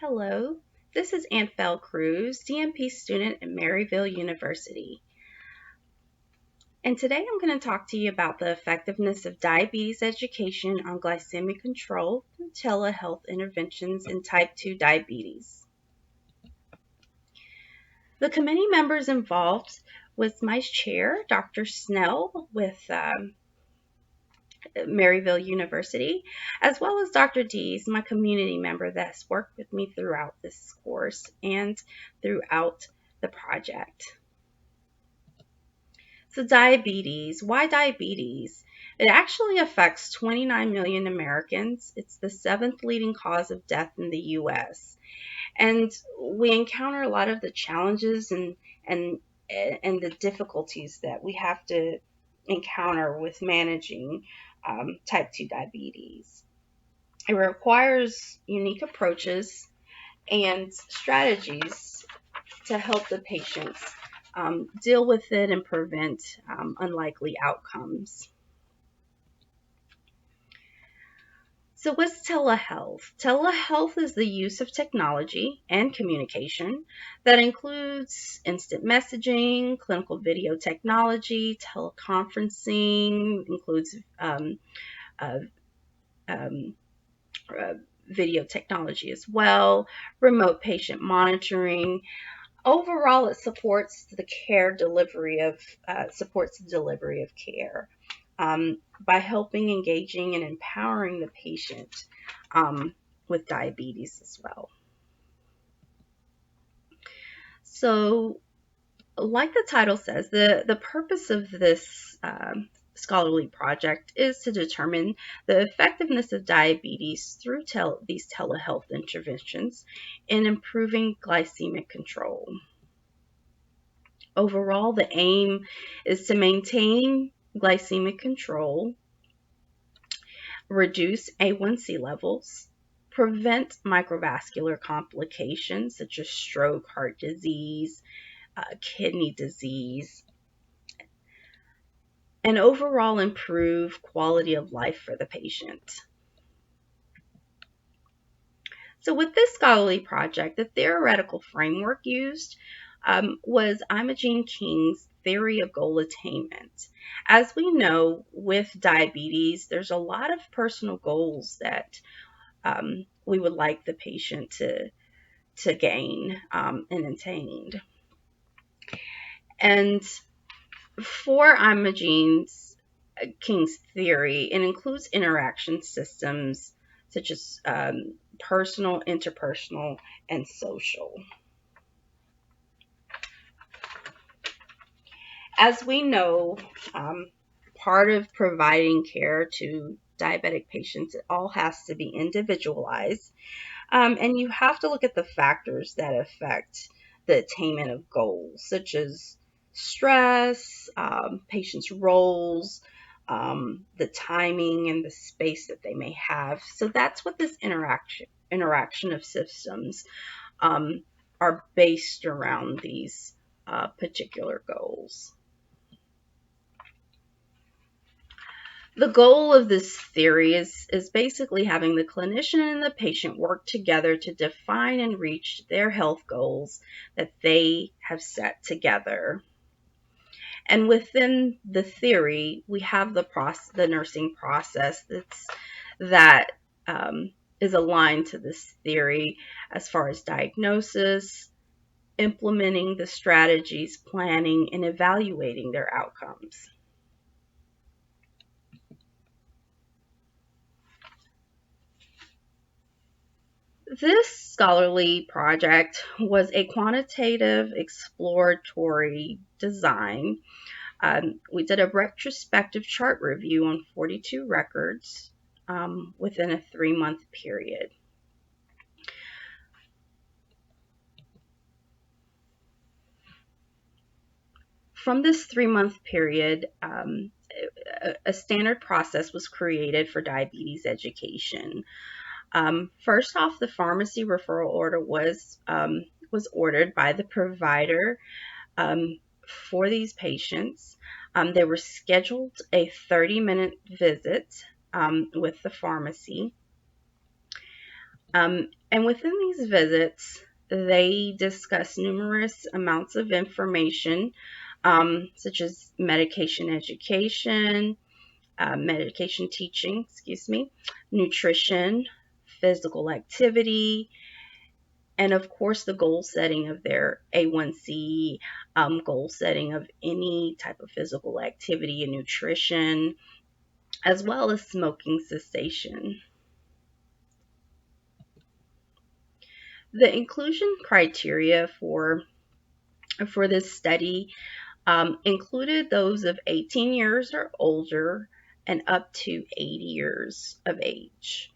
Hello, this is Anfel Cruz, DNP student at Maryville University. And today I'm going to talk to you about the effectiveness of diabetes education on glycemic control through telehealth interventions in type 2 diabetes. The committee members involved was my chair, Dr. Snell, with Maryville University, as well as Dr. Dees, my community member that's worked with me throughout this course and throughout the project. So diabetes, why diabetes? It actually affects 29 million Americans. It's the seventh leading cause of death in the US. And we encounter a lot of the challenges and the difficulties that we have to encounter with managing type 2 diabetes. It requires unique approaches and strategies to help the patients deal with it and prevent unlikely outcomes. So what's telehealth? Telehealth is the use of technology and communication that includes instant messaging, clinical video technology, teleconferencing, includes uh, um, video technology as well, remote patient monitoring. Overall, it supports the delivery of care by helping, engaging, and empowering the patient with diabetes as well. So, like the title says, the purpose of this scholarly project is to determine the effectiveness of diabetes through these telehealth interventions in improving glycemic control. Overall, the aim is to maintain glycemic control, reduce A1C levels, prevent microvascular complications such as stroke, heart disease, kidney disease, and overall improve quality of life for the patient. So with this scholarly project, the theoretical framework used was Imogene King's theory of goal attainment. As we know, with diabetes, there's a lot of personal goals that we would like the patient to gain and attain. And for Imogene King's theory, it includes interaction systems such as personal, interpersonal, and social. As we know, part of providing care to diabetic patients, it all has to be individualized. And you have to look at the factors that affect the attainment of goals, such as stress, patients' roles, the timing, and the space that they may have. So that's what this interaction of systems are based around these particular goals. The goal of this theory is basically having the clinician and the patient work together to define and reach their health goals that they have set together. And within the theory, we have the nursing process that is aligned to this theory as far as diagnosis, implementing the strategies, planning, and evaluating their outcomes. This scholarly project was a quantitative exploratory design. We did a retrospective chart review on 42 records within a 3-month period. From this 3-month period, a standard process was created for diabetes education. First off, the pharmacy referral order was ordered by the provider for these patients. They were scheduled a 30-minute visit with the pharmacy. And within these visits, they discuss numerous amounts of information, such as medication education, medication teaching, excuse me, nutrition, physical activity, and of course the goal setting of their A1C, goal setting of any type of physical activity and nutrition, as well as smoking cessation. The inclusion criteria for this study included those of 18 years or older and up to 80 years of age.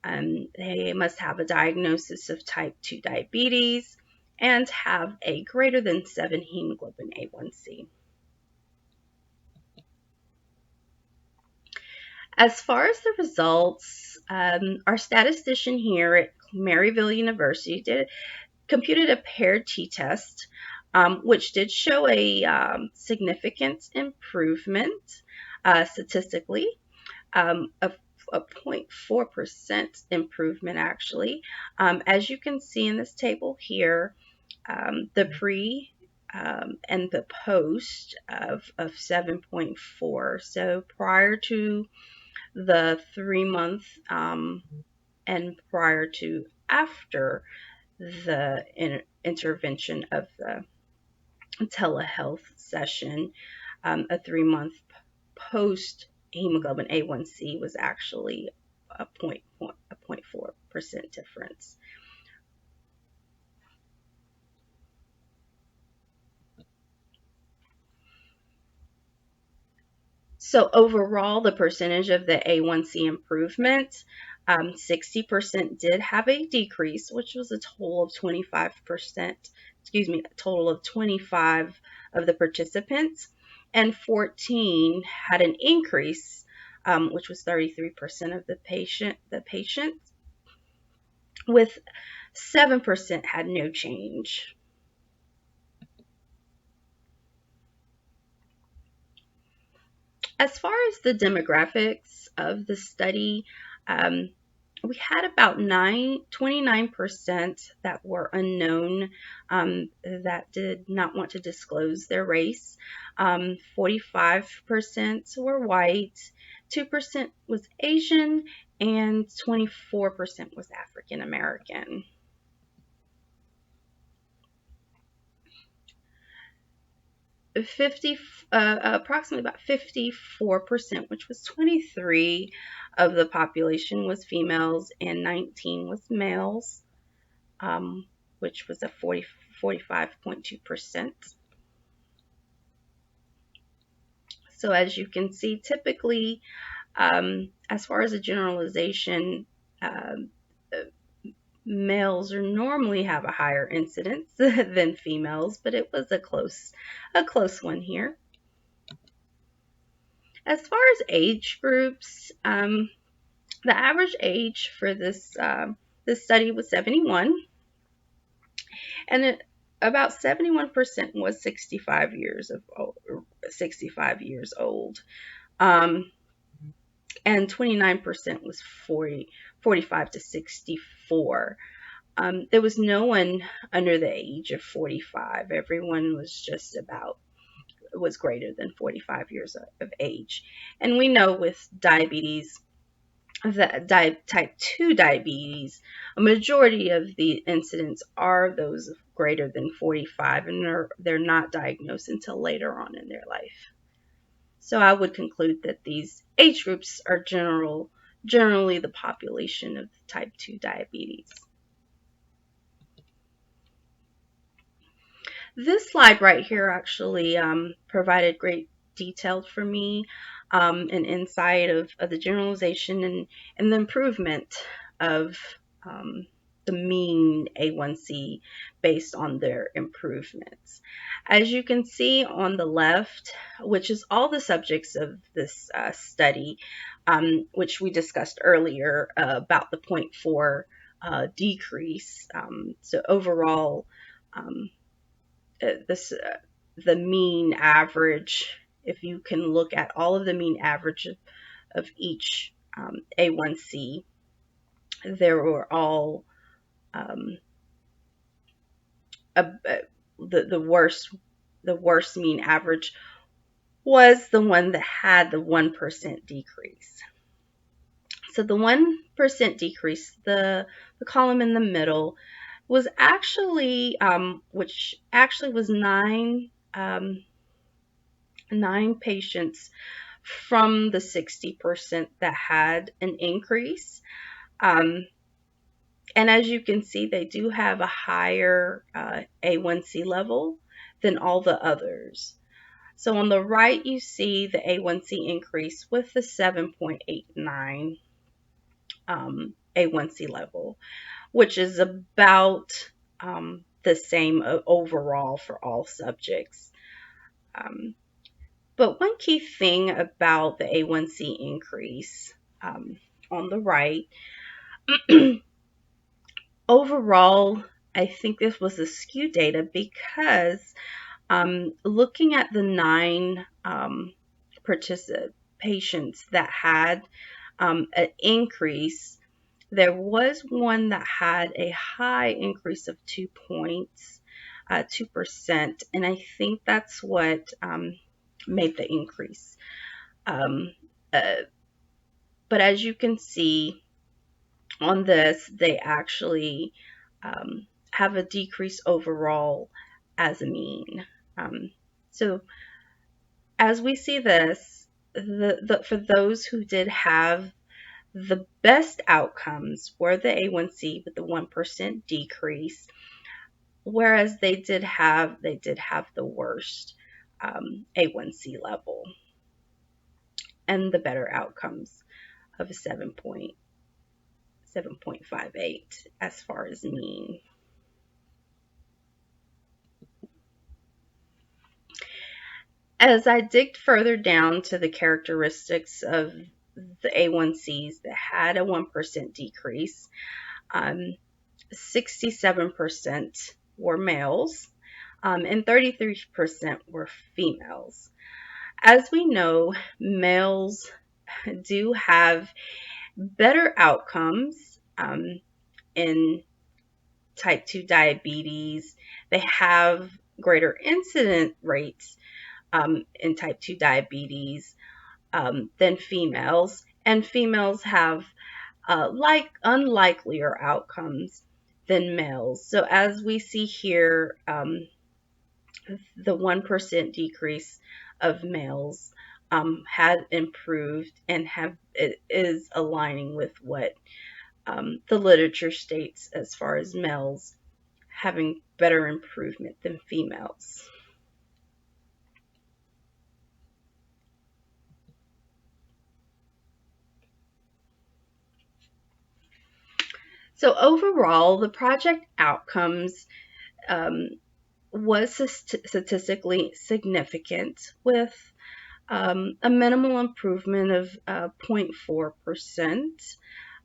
They must have a diagnosis of type 2 diabetes and have a greater than 7 hemoglobin A1C. As far as the results, our statistician here at Maryville University computed a paired t-test, which did show a significant improvement statistically, of a 0.4% improvement actually. As you can see in this table here, the pre and the post of 7.4. So prior to the 3 month, and prior to after the intervention of the telehealth session, a 3 month post hemoglobin A1C was actually a 0.4% difference. So overall, the percentage of the A1C improvement, 60% did have a decrease, which was a total of 25%, excuse me, a total of 25 of the participants, and 14 had an increase, which was 33% of the patients, with 7% had no change. As far as the demographics of the study, we had about 29% that were unknown, that did not want to disclose their race. 45% were white, 2% was Asian, and 24% was African American. Approximately about 54%, which was 23 of the population was females and 19 was males, which was a 45.2%. So as you can see, typically, as far as a generalization, males normally have a higher incidence than females, but it was a close one here. As far as age groups, the average age for this study was 71, and about 71% was 65 years old, and 29% was 45 to 64. There was no one under the age of 45. Everyone was greater than 45 years of age. And we know with diabetes, type 2 diabetes, a majority of the incidents are those greater than 45, and they're not diagnosed until later on in their life. So I would conclude that these age groups are generally the population of type 2 diabetes. This slide right here actually provided great detail for me, an insight of the generalization and the improvement of the mean A1C based on their improvements. As you can see on the left, which is all the subjects of this study, which we discussed earlier, about the 0.4 decrease. So overall, the mean average, if you can look at all of the mean average of each A1C, They were all um, a, a, the worst mean average was the one that had the 1% decrease. So the 1% decrease, the column in the middle, was actually, which actually was nine patients from the 60% that had an increase. Um, and as you can see, they do have a higher A1C level than all the others. So on the right, you see the A1C increase with the 7.89 A1C level, which is about the same overall for all subjects. Um, but one key thing about the A1C increase on the right, overall, I think this was a skew data because looking at the nine patients that had an increase, there was one that had a high increase of 2 points, 2%, and I think that's what made the increase. Um, uh, but as you can see on this, they actually have a decrease overall as a mean. Um, so as we see this, for those who did have the best outcomes were the A1C with the 1% decrease, whereas they did have the worst A1C level and the better outcomes of a 7.58 as far as mean. As I digged further down to the characteristics of the A1Cs that had a 1% decrease, 67% were males, and 33% were females. As we know, males do have better outcomes in type 2 diabetes. They have greater incident rates in type 2 diabetes than females, and females have unlikelier outcomes than males. So as we see here, the 1% decrease of males had improved and is aligning with what the literature states as far as males having better improvement than females. So overall, the project outcomes um, was statistically significant with a minimal improvement of 0.4%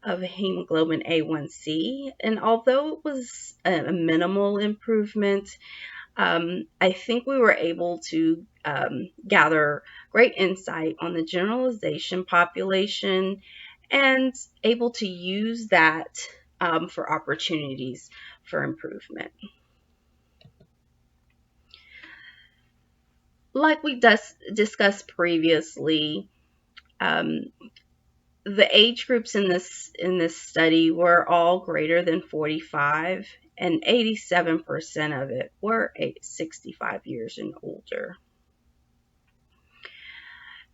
of hemoglobin A1C. And although it was a minimal improvement, I think we were able to gather great insight on the generalization population and able to use that for opportunities for improvement. Like we discussed previously, um, the age groups in this study were all greater than 45, and 87% of it were 65 years and older.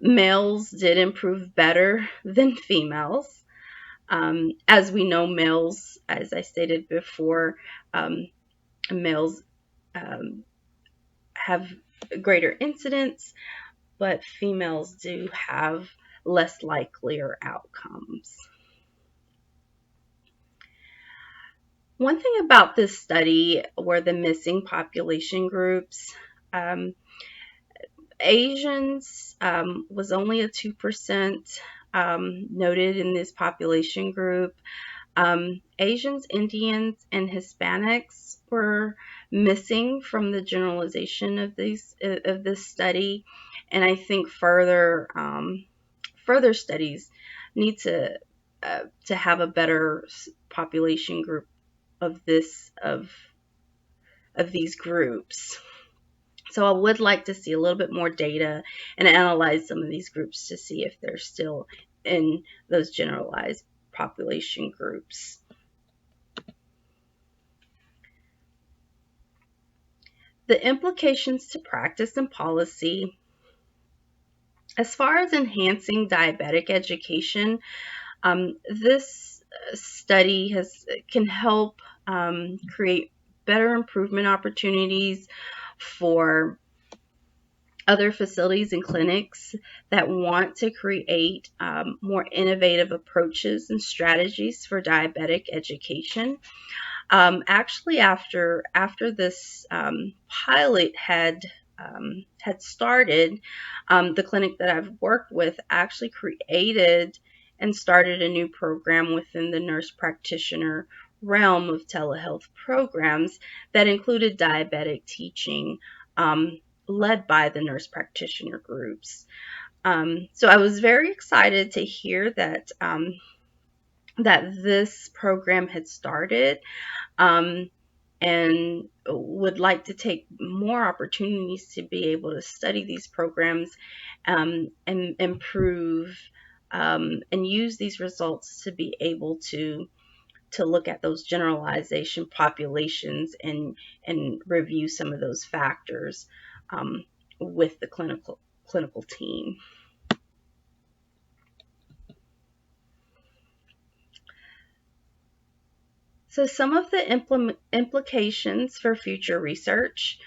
Males did improve better than females. As we know, males, as I stated before, males um, have greater incidence, but females do have less likelier outcomes. One thing about this study were the missing population groups. Asians was only a 2% noted in this population group. Asians, Indians, and Hispanics were missing from the generalization of this study, and I think further studies need to to have a better population group of these groups. So I would like to see a little bit more data and analyze some of these groups to see if they're still in those generalized population groups. The implications to practice and policy. As far as enhancing diabetic education, this study can help create better improvement opportunities for other facilities and clinics that want to create more innovative approaches and strategies for diabetic education. Actually, after this pilot had started, the clinic that I've worked with actually created and started a new program within the nurse practitioner realm of telehealth programs that included diabetic teaching, led by the nurse practitioner groups. So I was very excited to hear that this program had started, and would like to take more opportunities to be able to study these programs, and improve, and use these results to be able to look at those generalization populations and review some of those factors with the clinical team. So some of the implications for future research.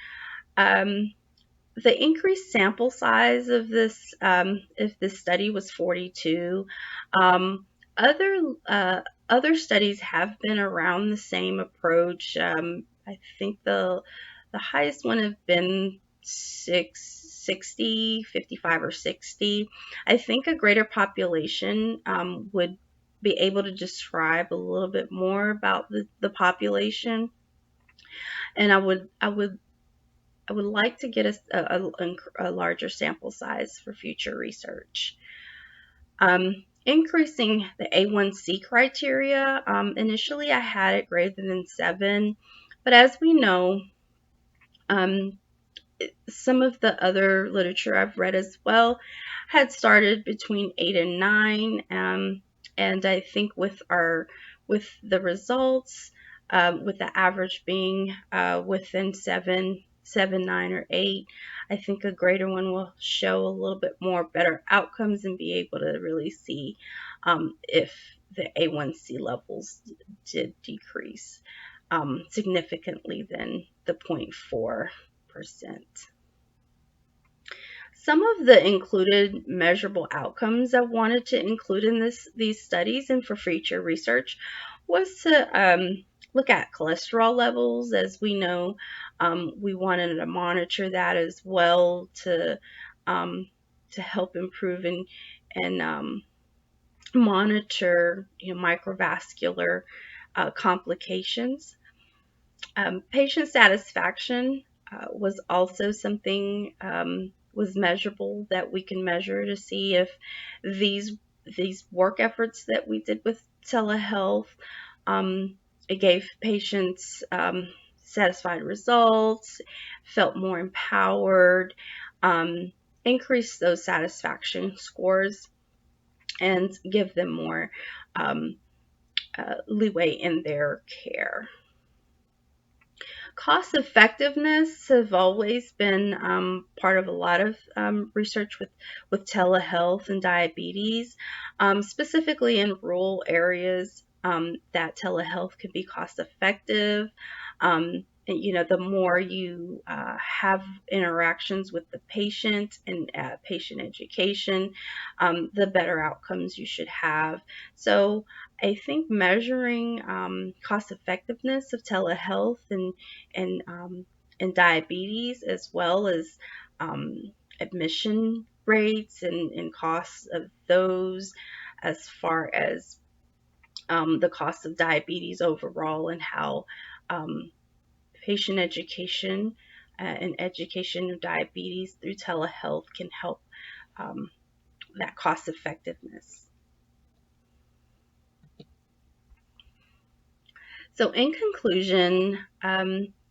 The increased sample size of this, if this study was 42, other studies have been around the same approach. I think the highest one have been 60, 55 or 60. I think a greater population would be able to describe a little bit more about the population, and I would like to get a larger sample size for future research. Increasing the A1C criteria. Initially, I had it greater than 7, but as we know, some of the other literature I've read as well had started between 8 and 9, and I think with the results, with the average being within 7, 9, or 8, I think a greater one will show a little bit more better outcomes and be able to really see if the A1C levels did decrease significantly than the 0.4%. Some of the included measurable outcomes I wanted to include in these studies and for future research was to look at cholesterol levels. As we know, we wanted to monitor that as well to help improve and monitor microvascular complications. Patient satisfaction was also something was measurable that we can measure to see if these work efforts that we did with telehealth, it gave patients satisfied results, felt more empowered, increased those satisfaction scores, and give them more leeway in their care. Cost effectiveness have always been part of a lot of research with telehealth and diabetes, specifically in rural areas, that telehealth can be cost effective. The more you have interactions with the patient and patient education, the better outcomes you should have. So I think measuring cost effectiveness of telehealth and diabetes, as well as admission rates and costs of those, as far as the cost of diabetes overall, and how patient education and education of diabetes through telehealth can help that cost effectiveness. So in conclusion,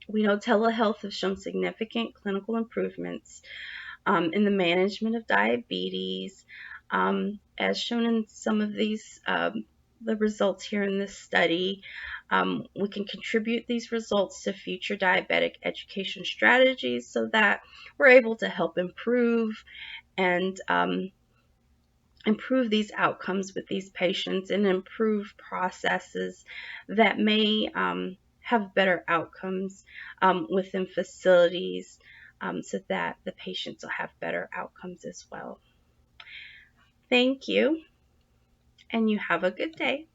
we know telehealth has shown significant clinical improvements in the management of diabetes, as shown in some of these the results here in this study. We can contribute these results to future diabetic education strategies so that we're able to help and improve these outcomes with these patients and improve processes that may have better outcomes within facilities, so that the patients will have better outcomes as well. Thank you, and you have a good day.